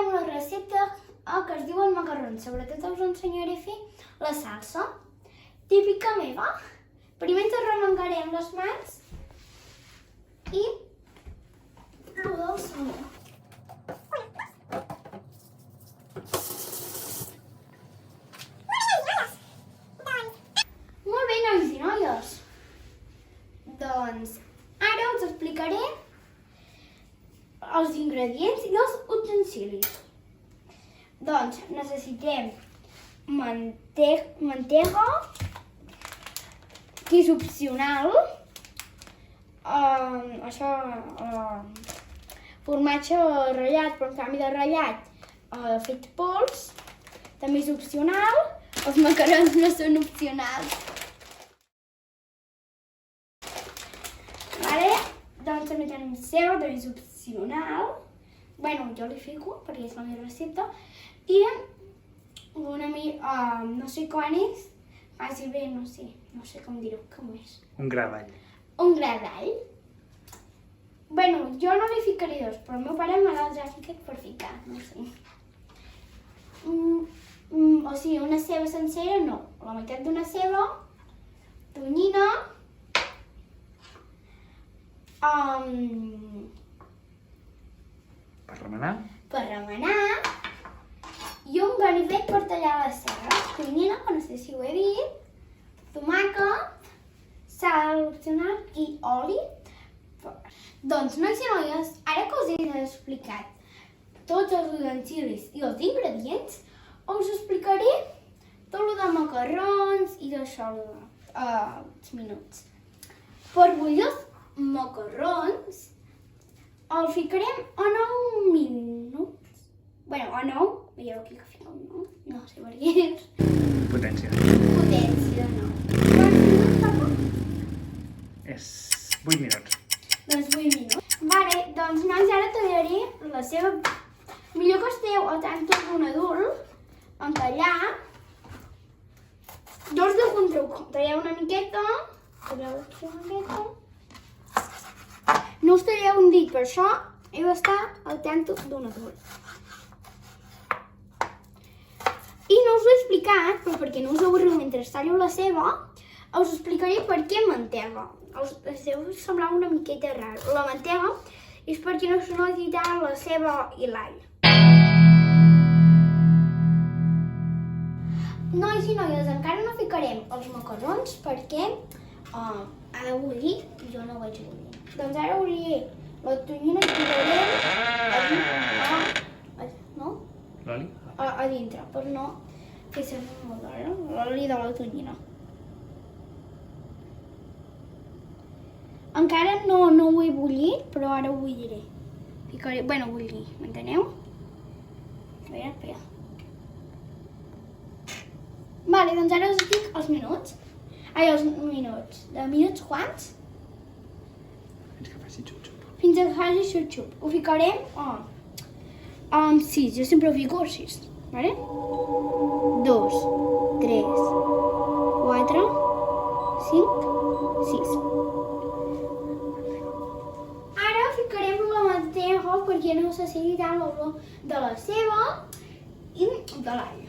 una recepta que es diu el macarrons. Sobretot us ensenyaré a fer la salsa. Típica meva. Primer ens arremengarem les mans i el del senyor. Molt bé, nois i noies. Doncs ara us explicaré els ingredients i els utensilis. Doncs necessitem mantega, que és opcional. Formatge ratllat, però en canvi de ratllat fet pols, també és opcional. Els macarrons no són opcionals. Vale? Doncs també tenim ceba, també és opcional. Bueno, jo li fico perquè és la meva recepta. I una mica, no sé quan és, quasi bé, no sé com dir-ho, com és. Un gra d'all. Un gra d'all. Bueno, jo no li ficaré dos, però el meu pare me l'ha ficat per ficar, no sé. O sigui, una ceba sencera no, la meitat d'una ceba, tonyina, Per remenar. I un ganivet per tallar la ceba. Tonyina, que no sé si ho he dit, tomàquet, sal opcional i oli. Doncs, nois i noies, ara que us he explicat tots els utensilis i els ingredients, us explicaré tot el de macarrons i d'això els minuts. Per bullir els macarrons el ficarem a 9 minuts. Bueno, a 9, veieu aquí que fica un 9, no sé per què és. Potència. Potència de 9. Quants minuts, papa? És 8 minuts. Doncs 8 minuts. Vale, doncs nois, ara tallaré la ceba. Millor que esteu al tanto d'un adult en tallar. Jo us dic un truc. Talleu una miqueta. No us talleu un dit, per això heu d'estar al tanto d'un adult. I no us ho he explicat, però perquè no us avorriu mentre tallo la ceba, us explicaré per què mantega. Us deu semblar una miqueta rar. La mantega és perquè no se noti tant la ceba i l'all. Nois i noies, encara no ficarem els macarrons perquè ha de bullir i jo no ho vaig bullir. Doncs ara bullir la tonyina que posarem a dintre, per no fer servir molt d'hora, l'oli de la tonyina. Encara no ho he bullit, però ara ho bulliré. Ficaré, bueno, bullir, m'enteneu? Espera. Vale, doncs ara us dic els minuts. Ai, els minuts. De minuts quants? Fins que faci xup-xup. Fins que faci xup-xup. Ho ficarem amb 6. Jo sempre ho fico a 6. Vale? 2, 3, 4, 5, 6. Ara ficarem la mantega perquè no se sigui tant l'olor de la ceba i de l'all.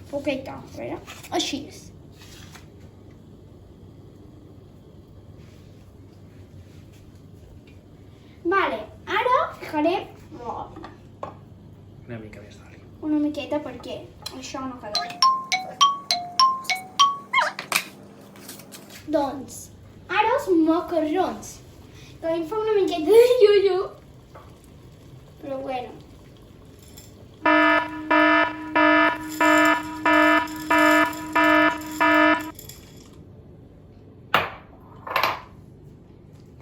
Poqueta, a veure, així és. Vale, ara ficarem l'oli. Una mica més d'oli. Una miqueta perquè això no queda bé. Doncs, ara els macarrons. Que a mi em fa una miqueta de llullo. Però bueno.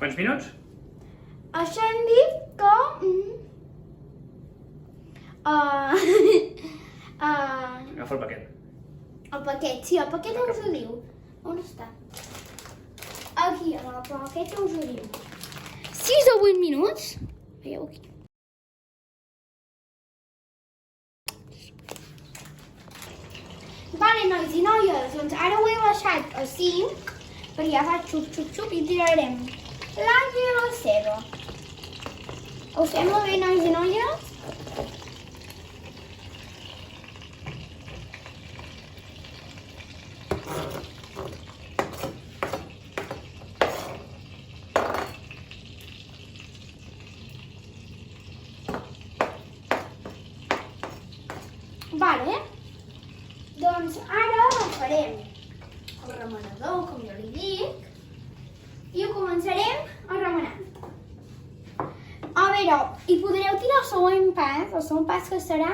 Quants minuts? Això hem dit que... Agafa el paquet. El paquet, sí, el paquet us ho diu. On està? Aquí, el paquet us ho diu. 6 o 8 minuts. Veieu aquí. Vale, nois i noies, doncs ara ho he baixat a 5, perquè ja fa xup, xup, xup, i tirarem l'all i la ceba. Us sembla bé, nois i noies? Vale. Doncs ara farem el remenador, com jo li dic, i ho començarem a remenar. A veure, hi podreu tirar el següent pas que serà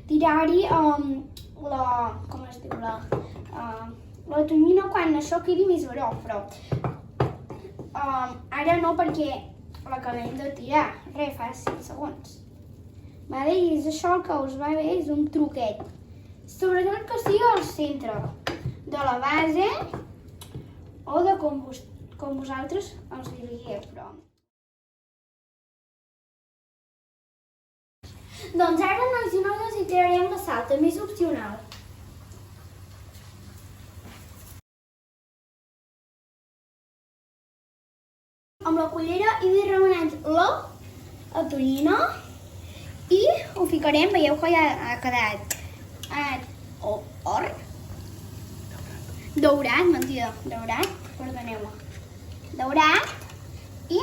tirar-hi com es diu, la tonyina quan això quedi més groc, però ara no perquè l'acabem de tirar, res, fa 5 segons. Vale? I és això el que us va bé, és un truquet. Sobretot que sigui al centre de la base o de com vosaltres els digueu, però... Doncs ara, nois i noies, hi tirarem la sal, també és opcional. Amb la cullera hi he remenat la tonyina i ho ficarem, veieu que ja ha quedat or, daurat, mentida, daurat, perdoneu-me, daurat, i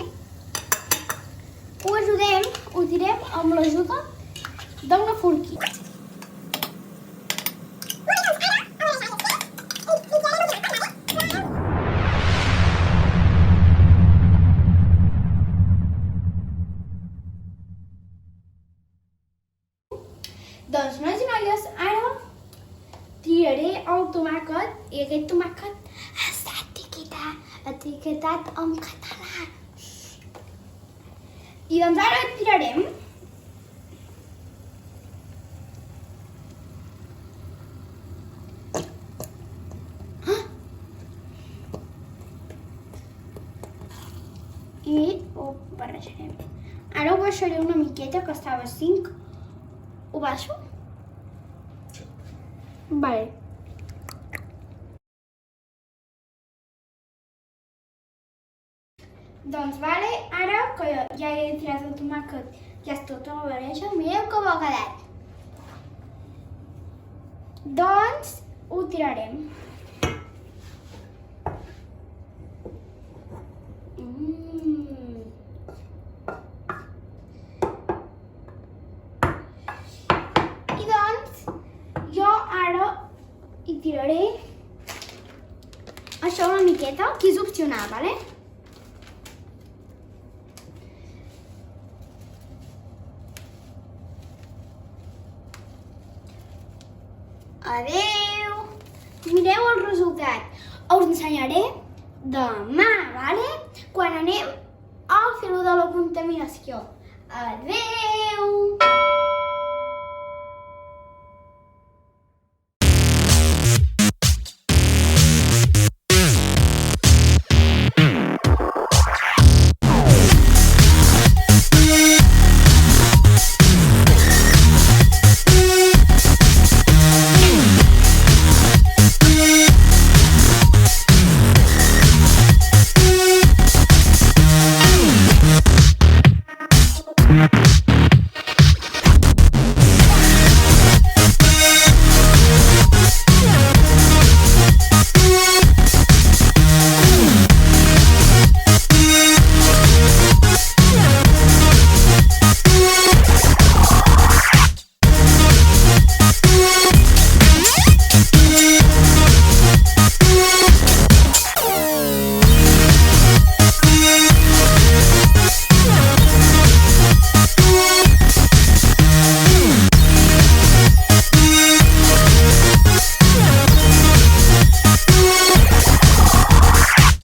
ho tirem amb l'ajuda d'una forquilla. Doncs, nois i noies, ara tiraré el tomàquet i aquest tomàquet està etiquetat en català. I doncs ara el tirarem. I ho barrejarem. Ara ho baixaré una miqueta, que estava a 5. Ho baixo? Sí. Vale. Doncs vale, ara que ja he tirat el tomàquet, ja és tota la barreja, mireu com ha quedat. Doncs ho tirarem. I doncs, jo ara hi tiraré això una miqueta, que és opcional, vale? Adeu! Mireu el resultat. Us ensenyaré demà, vale? Quan anem a fer-ho de la contaminació. Adeu! We'll be right back.